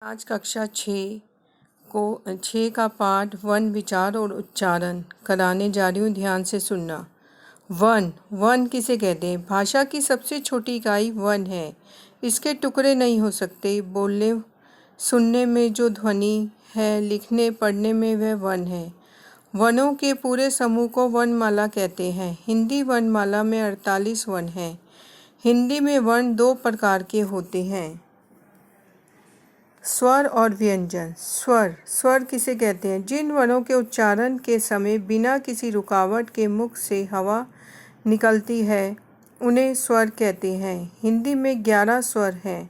आज कक्षा 6 का पाठ वन विचार और उच्चारण कराने जा रही हूँ। ध्यान से सुनना। वन किसे कहते हैं? भाषा की सबसे छोटी इकाई वन है। इसके टुकड़े नहीं हो सकते। बोलने सुनने में जो ध्वनि है, लिखने पढ़ने में वह वन है। वनों के पूरे समूह को वर्णमाला कहते हैं। हिंदी वर्णमाला में 48 वन हैं। हिंदी में वर्ण दो प्रकार के होते हैं, स्वर और व्यंजन। स्वर किसे कहते हैं? जिन वर्णों के उच्चारण के समय बिना किसी रुकावट के मुख से हवा निकलती है उन्हें स्वर कहते हैं। हिंदी में 11 स्वर हैं।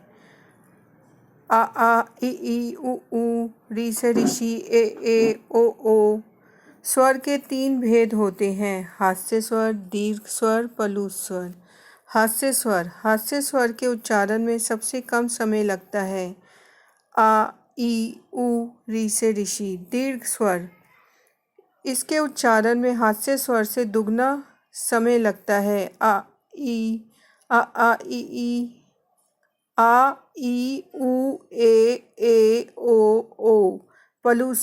आ ई उ री से ऋषि, ए ओ। स्वर के 3 भेद होते हैं, हास्य स्वर, दीर्घ स्वर, पलू स्वर। हास्य स्वर के उच्चारण में सबसे कम समय लगता है। आ ई उ री से ऋषि। दीर्घ स्वर, इसके उच्चारण में हास्य स्वर से दुगना समय लगता है। आ ई उ ए ओ। पलू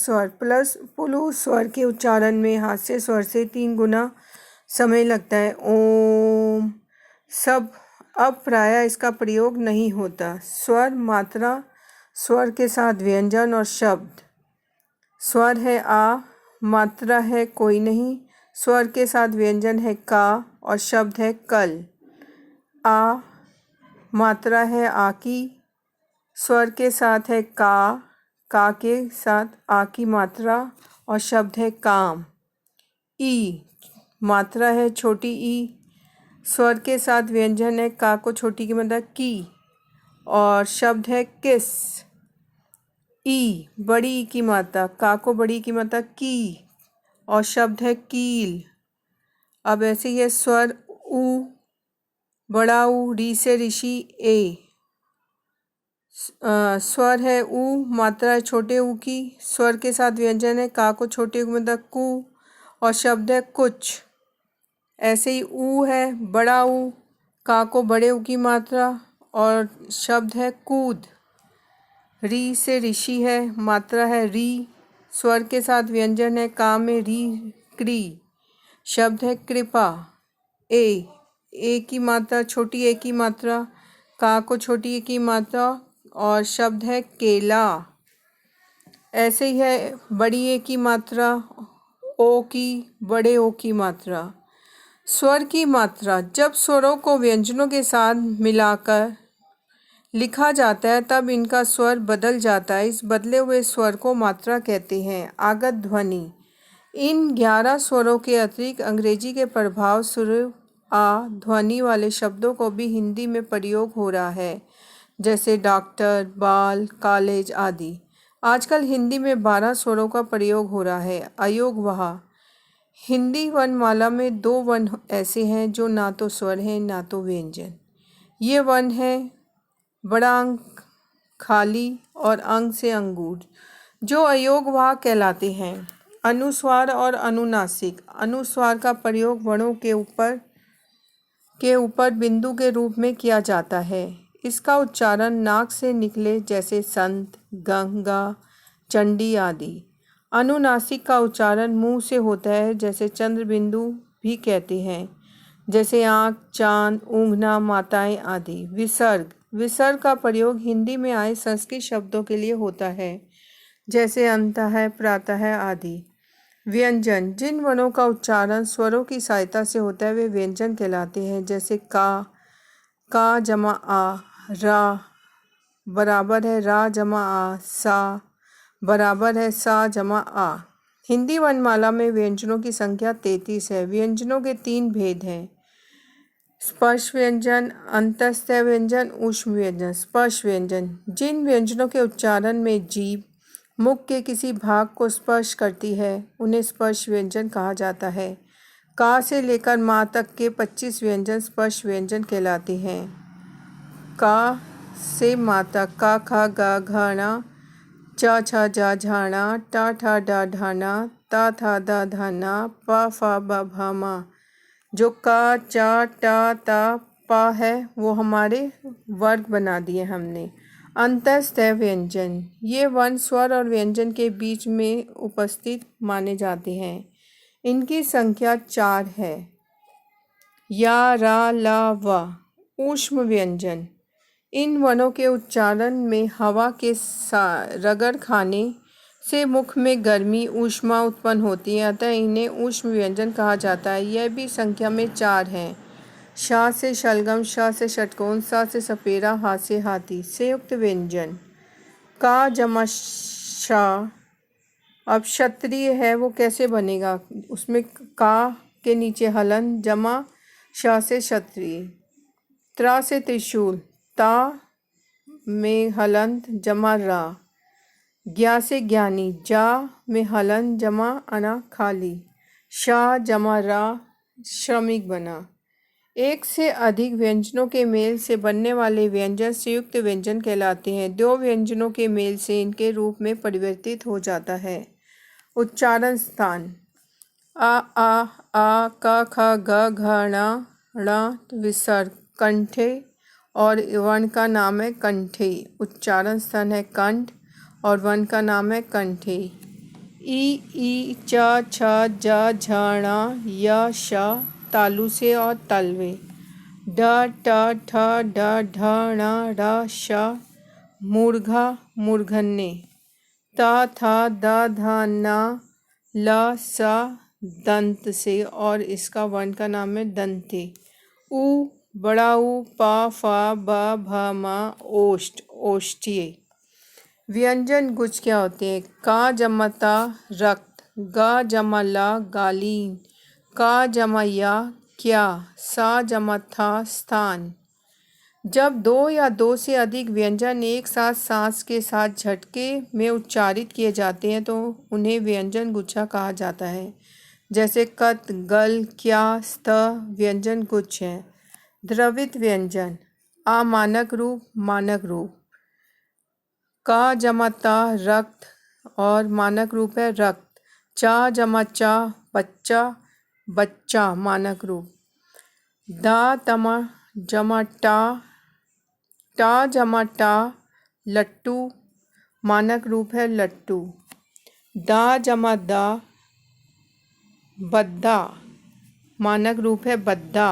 स्वर के उच्चारण में हास्य स्वर से 3 गुना समय लगता है। ओम। अब प्रायः इसका प्रयोग नहीं होता। स्वर मात्रा, स्वर के साथ व्यंजन और शब्द। स्वर है आ, मात्रा है कोई नहीं, स्वर के साथ व्यंजन है का और शब्द है कल। आ, मात्रा है आ की, स्वर के साथ है का के साथ आ की मात्रा और शब्द है काम। ई, मात्रा है छोटी ई, स्वर के साथ व्यंजन है का को छोटी की मतलब की और शब्द है किस। ई, बड़ी ई की मात्रा, का को बड़ी की मात्रा की और शब्द है कील। अब ऐसे ही है स्वर उ, बड़ा ऊ, री से ऋषि, ए। स्वर है उ, मात्रा है छोटे ऊ की, स्वर के साथ व्यंजन है का को छोटे ऊ मतलब कु और शब्द है कुछ। ऐसे ही ऊ है बड़ा ऊ, का को बड़े ऊ की मात्रा और शब्द है कूद। री से ऋषि है, मात्रा है री, स्वर के साथ व्यंजन है का में री क्री, शब्द है कृपा। ए की मात्रा छोटी ए की मात्रा, का को छोटी ए की मात्रा और शब्द है केला। ऐसे ही है बड़ी ए की मात्रा, ओ की बड़े ओ की मात्रा। स्वर की मात्रा, जब स्वरों को व्यंजनों के साथ मिलाकर लिखा जाता है तब इनका स्वर बदल जाता है। इस बदले हुए स्वर को मात्रा कहते हैं। आगत ध्वनि, इन 11 स्वरों के अतिरिक्त अंग्रेजी के प्रभाव स्वरूप आ ध्वनि वाले शब्दों को भी हिंदी में प्रयोग हो रहा है, जैसे डॉक्टर, बाल, कॉलेज आदि। आजकल हिंदी में 12 स्वरों का प्रयोग हो रहा है। अयोग वहा। हिंदी वर्णमाला में 2 वर्ण ऐसे हैं जो ना तो स्वर हैं ना तो व्यंजन। ये वर्ण है बड़ा अंक खाली और अंग से अंगूर, जो अयोगवाह कहलाते हैं। अनुस्वार और अनुनासिक। अनुस्वार का प्रयोग वर्णों के ऊपर बिंदु के रूप में किया जाता है। इसका उच्चारण नाक से निकले, जैसे संत, गंगा, चंडी आदि। अनुनासिक का उच्चारण मुंह से होता है, जैसे चंद्र बिंदु भी कहते हैं, जैसे आँख, चांद, ऊँघना, माताएं आदि। विसर्ग का प्रयोग हिंदी में आए संस्कृत शब्दों के लिए होता है, जैसे अंतः, प्रातः आदि। व्यंजन, जिन वर्णों का उच्चारण स्वरों की सहायता से होता है वे व्यंजन कहलाते हैं, जैसे का जमा आ, रा बराबर है रा जमा आ, सा बराबर है सा जमा आ। हिंदी वर्णमाला में व्यंजनों की संख्या 33 है। व्यंजनों के 3 भेद हैं, स्पर्श व्यंजन, अंतस्थ व्यंजन, ऊष्म व्यंजन। स्पर्श व्यंजन, जिन व्यंजनों के उच्चारण में जीभ मुख के किसी भाग को स्पर्श करती है उन्हें स्पर्श व्यंजन कहा जाता है। का से लेकर माँ तक के 25 व्यंजन स्पर्श व्यंजन कहलाते हैं। का से माँ तक का, खा, गा, घाना, च, छ, जा, झाना, टा, ठा, डा, ढाना, ता, था, दा, धाना, पा, फा, बा, भा, मा। जो का, चा, टा, ता, पा है वो हमारे वर्ग बना दिए हमने। अंतस्थ व्यंजन, ये वर्ण स्वर और व्यंजन के बीच में उपस्थित माने जाते हैं। इनकी संख्या 4 है। या, रा, ला, व। ऊष्म व्यंजन, इन वनों के उच्चारण में हवा के रगड़ खाने से मुख में गर्मी ऊष्मा उत्पन्न होती है, अतः इन्हें ऊष्म व्यंजन कहा जाता है। यह भी संख्या में 4 हैं। शा से शलगम, शा से षटकोण, सा से सपेरा, हा से हाथी। संयुक्त व्यंजन, का जमा शा। अब क्षत्रिय है वो कैसे बनेगा, उसमें का के नीचे हलन, जमा शा से क्षत्रिय। त्रा से त्रिशूल, ता में हलंत, जमा रा। ज्ञा से ज्ञानी, जा में हलन, जमा अना खाली। शा जमा रा, श्रमिक बना। एक से अधिक व्यंजनों के मेल से बनने वाले व्यंजन संयुक्त व्यंजन कहलाते हैं। दो व्यंजनों के मेल से इनके रूप में परिवर्तित हो जाता है। उच्चारण स्थान, आ क ख ग घ ण विसर्ग कंठे और वर्ण का नाम है कंठे। उच्चारण स्थान है कंठ और वर्ण का नाम है कंठे। ई च छ ज झ ण य श तालु से और तलवे। ड ट ठ ड ढ ण र श मूर्घा मूर्धन्य। त थ द ध न ल स दंत से और इसका वर्ण का नाम है दंते। उ बड़ा उ प फ ब भ म ओष्ठ ओष्ठीय। व्यंजन गुच्छ क्या होते हैं, का जमा ता रक्त, ग जमा ला गालीन, का जमा या क्या, सा जमा था स्थान। जब दो या दो से अधिक व्यंजन एक साथ सांस के साथ झटके में उच्चारित किए जाते हैं तो उन्हें व्यंजन गुच्छा कहा जाता है। जैसे कत, गल, क्या, स्त व्यंजन गुच्छ है। द्रवित व्यंजन, आ मानक रूप, मानक रूप। का जमा ता रक्त और मानक रूप है रक्त। चा जमा चा बच्चा, बच्चा मानक रूप। दा तमा जमा टा, टा जमा टा लट्टू, मानक रूप है लट्टू। दा जमा दा बद्दा, मानक रूप है बद्दा।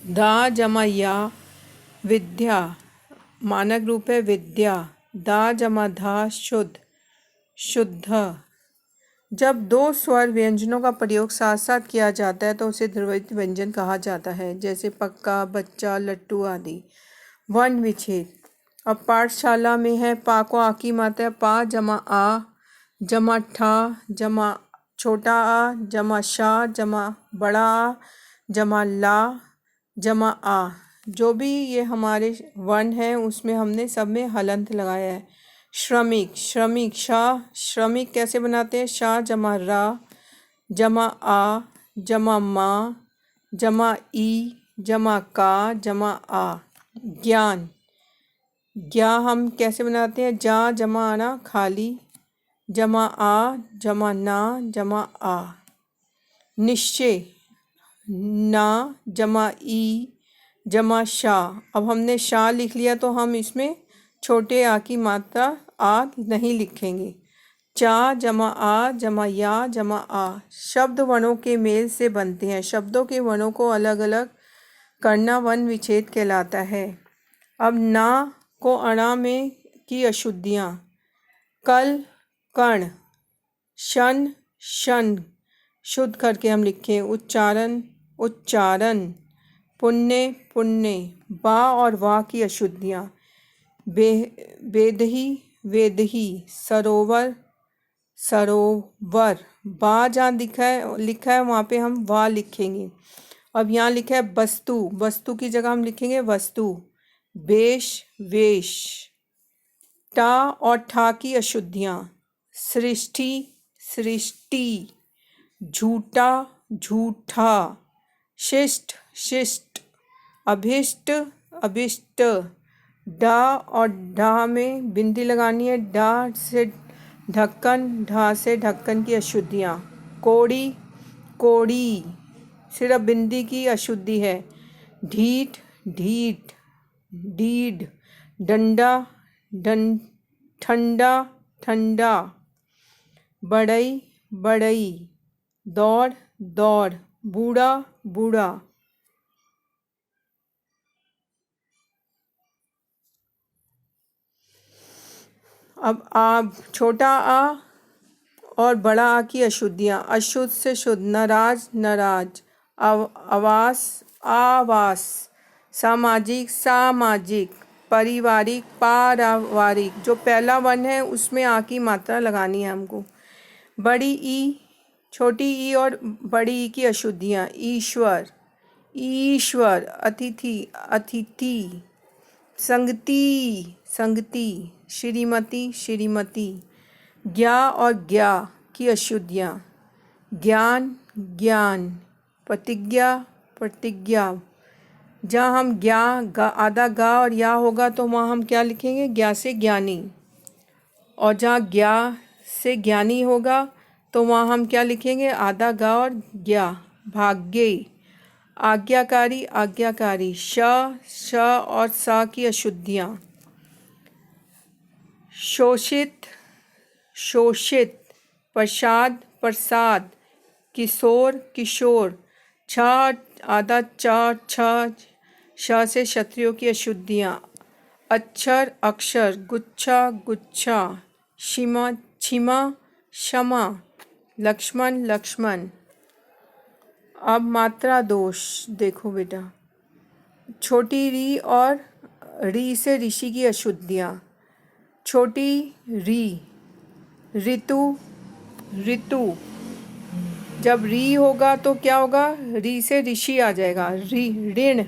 दा जमा या विद्या, मानक रूप है विद्या। दा जमा धा शुद्ध, शुद्ध। जब दो स्वर व्यंजनों का प्रयोग साथ साथ किया जाता है तो उसे द्रवित व्यंजन कहा जाता है। जैसे पक्का, बच्चा, लट्टू आदि। वर्ण विच्छेद, अब पाठशाला में है पा को आ की मात्रा, पा जमा आ जमा ठा जमा छोटा आ जमा शा जमा बड़ा आ जमा ला जमा आ। जो भी ये हमारे वर्ण हैं उसमें हमने सब में हलंत लगाया है। श्रमिक, श्रमिक शाह, श्रमिक कैसे बनाते हैं, शाह जमा रा जमा आ जमा मा जमा ई जमा का जमा आ। ज्ञान, ज्ञा हम कैसे बनाते हैं, जा जमा आना खाली जमा आ जमा ना जमा आ। निश्चय, ना जमा ई जमा शा। अब हमने शा लिख लिया तो हम इसमें छोटे आ की मात्रा आ नहीं लिखेंगे। चा जमा आ जमा या जमा आ। शब्द वर्णों के मेल से बनते हैं। शब्दों के वर्णों को अलग अलग करना वर्ण विच्छेद कहलाता है। अब ना को अणा में की अशुद्धियाँ, कल कर्ण, शन शन शुद्ध करके हम लिखें। उच्चारण उच्चारण, पुण्य पुण्य, बा और वाह की अशुद्धियाँ, वेदही वेदही, सरोवर सरोवर। बा जहाँ लिखा है वहाँ पे हम वाह लिखेंगे। अब यहाँ लिखा है वस्तु, वस्तु की जगह हम लिखेंगे वस्तु। वेश वेश। टा और ठा की अशुद्धियाँ, सृष्टि सृष्टि, झूठा झूठा, शिष्ट शिष्ट, अभिष्ट अभिष्ट। डा और ढा में बिंदी लगानी है। डा से ढक्कन, ढा से ढक्कन की अशुद्धियाँ। कोड़ी कोड़ी, सिर्फ बिंदी की अशुद्धि है। ढीठ ढीठ ढीठ, डंडा ठंडा ठंडा, बढ़ई बढ़ई, दौड़ दौड़, बूढ़ा बूढ़ा। अब छोटा आ और बड़ा आ की अशुद्धियाँ। अशुद्ध से शुद्ध, नाराज नाराज, आवास आवास, सामाजिक सामाजिक, पारिवारिक पारिवारिक। जो पहला वन है उसमें आ की मात्रा लगानी है हमको। बड़ी ई, छोटी ई और बड़ी ई की अशुद्धियाँ। ईश्वर ईश्वर, अतिथि अतिथि, संगति संगति, श्रीमती श्रीमती। ज्ञा और ज्ञा की अशुद्धियाँ। ज्ञान ज्ञान, प्रतिज्ञा प्रतिज्ञा। जहाँ हम आधा गा और या होगा तो वहाँ हम क्या लिखेंगे? ज्ञा से ज्ञानी। और जहाँ ज्ञा से ज्ञानी होगा तो वहाँ हम क्या लिखेंगे? आधा गा और ज्ञा। भाग्य, आज्ञाकारी आज्ञाकारी, श और सा की अशुद्धियाँ। शोषित शोषित, प्रसाद प्रसाद, किशोर किशोर। छ आधा छ, श से क्षत्रियों की अशुद्धियाँ। अक्षर अक्षर, गुच्छा गुच्छा, क्षमा क्षमा क्षमा, लक्ष्मण लक्ष्मण। अब मात्रा दोष देखो बेटा। छोटी री और री से ऋषि की अशुद्धियाँ। छोटी री, ऋतु ऋतु। जब री होगा तो क्या होगा? री से ऋषि आ जाएगा। ऋण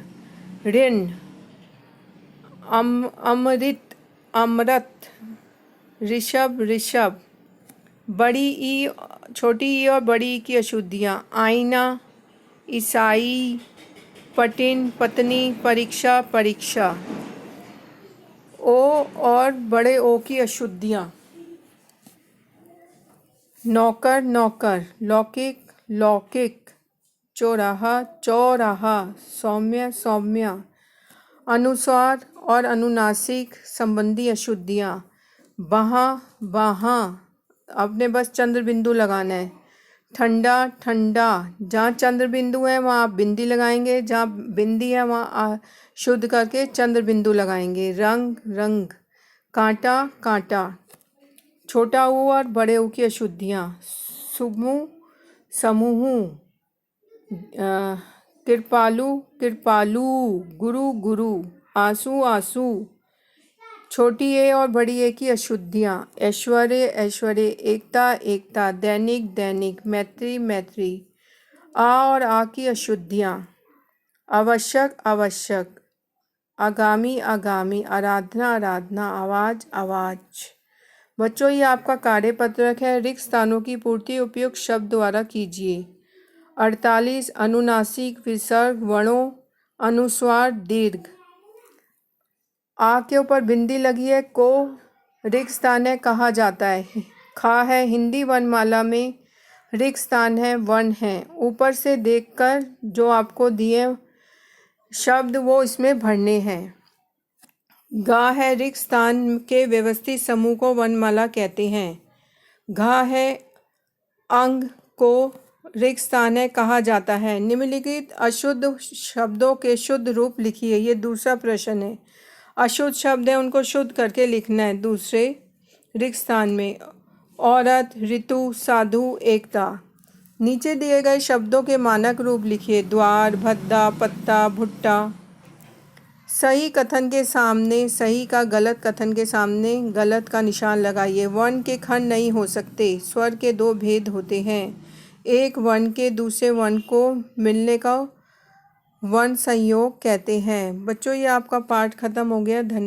ऋण, अमृत अमृत, ऋषभ ऋषभ। बड़ी ई, छोटी ई और बड़ी ई की अशुद्धियाँ। आईना, ईसाई, पटिन पत्नी, परीक्षा परीक्षा। ओ और बड़े ओ की अशुद्धियाँ। नौकर नौकर, लौकिक लौकिक, चौराहा चौराहा, सौम्य सौम्य। अनुसार और अनुनासिक संबंधी अशुद्धियाँ। वहाँ वहाँ, आपने बस चंद्र बिंदु लगाना है। ठंडा ठंडा, जहाँ चंद्र बिंदु है वहाँ आप बिंदी लगाएंगे, जहाँ बिंदी है वहाँ शुद्ध करके चंद्र बिंदु लगाएंगे। रंग रंग, कांटा कांटा। छोटा ऊ और बड़े ऊ की अशुद्धियाँ। समूह समूह, कृपालु कृपालु, गुरु गुरु, आंसू आंसू। छोटी ए और बड़ी ए की अशुद्धियाँ। ऐश्वर्य ऐश्वर्य, एकता एकता, दैनिक दैनिक, मैत्री मैत्री। आ और आ की अशुद्धियाँ। आवश्यक आवश्यक, आगामी आगामी, आराधना आराधना, आवाज आवाज। बच्चों, ये आपका कार्यपत्रक है। रिक्त स्थानों की पूर्ति उपयुक्त शब्द द्वारा कीजिए। 48 अनुनासिक विसर्ग वर्णों, अनुस्वार दीर्घ। आ के ऊपर बिंदी लगी है, को रिक्त स्थान है कहा जाता है। खा है, हिंदी वर्णमाला में रिक्त स्थान है, वन है। ऊपर से देखकर जो आपको दिए शब्द वो इसमें भरने हैं। गा है, रिक्त स्थान के व्यवस्थित समूह को वर्णमाला कहते हैं। घा है, अंग को रिक्त स्थान है कहा जाता है। निम्नलिखित अशुद्ध शब्दों के शुद्ध रूप लिखिए। ये दूसरा प्रश्न है। अशुद्ध शब्द है उनको शुद्ध करके लिखना है दूसरे रिक्त स्थान में। औरत, ऋतु, साधु, एकता। नीचे दिए गए शब्दों के मानक रूप लिखिए। द्वार, भद्दा, पत्ता, भुट्टा। सही कथन के सामने सही का, गलत कथन के सामने गलत का निशान लगाइए। वर्ण के खंड नहीं हो सकते। स्वर के दो भेद होते हैं। एक वर्ण के दूसरे वर्ण को मिलने का वर्ण संयोग कहते हैं। बच्चों, ये आपका पाठ खत्म हो गया। धन्यवाद।